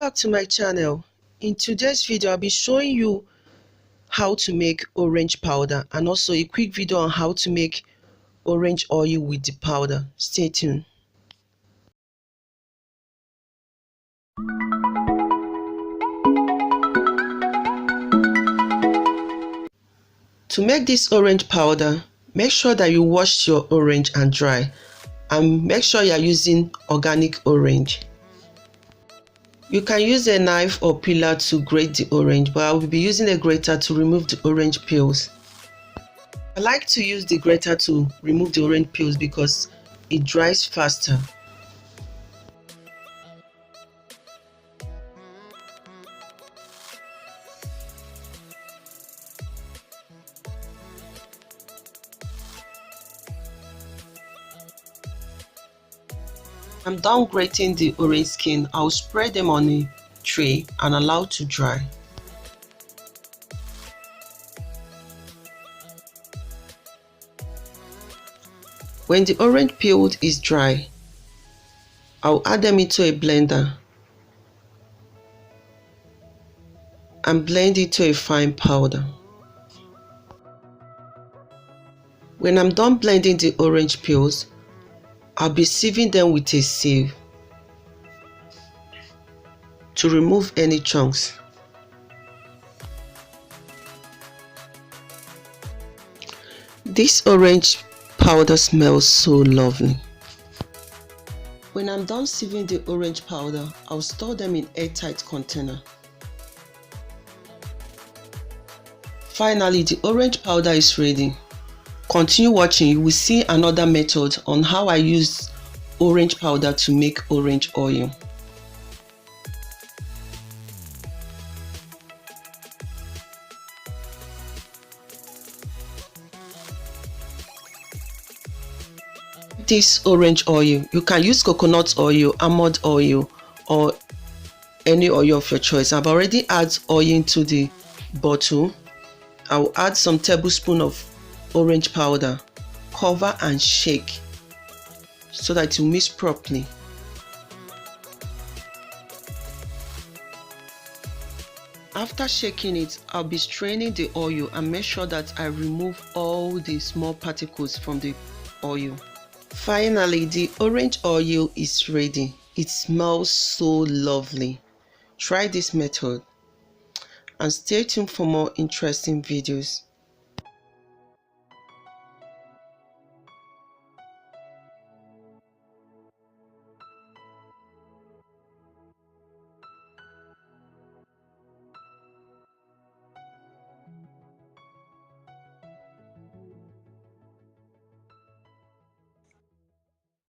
Back to my channel. In today's video, I'll be showing you how to make orange powder and also a quick video on how to make orange oil with the powder. Stay tuned. To make this orange powder, make sure that you wash your orange and dry, and make sure you are using organic orange. You can use a knife or peeler to grate the orange, but I will be using a grater to remove the orange peels. I like to use the grater to remove the orange peels because it dries faster. I'm done grating the orange skin. I'll spread them on a tray and allow to dry. When the orange peel is dry, I'll add them into a blender and blend it to a fine powder. When I'm done blending the orange peels, I'll be sieving them with a sieve to remove any chunks. This orange powder smells so lovely. When I'm done sieving the orange powder, I'll store them in airtight container. Finally, the orange powder is ready. Continue watching, you will see another method on how I use orange powder to make orange oil. This orange oil, you can use coconut oil, almond oil, or any oil of your choice. I've already added oil into the bottle. I'll add some tablespoon of orange powder, cover and shake so that it will mix properly. After shaking it, I'll be straining the oil and make sure that I remove all the small particles from the oil. Finally, the orange oil is ready. It smells so lovely. Try this method and stay tuned for more interesting videos.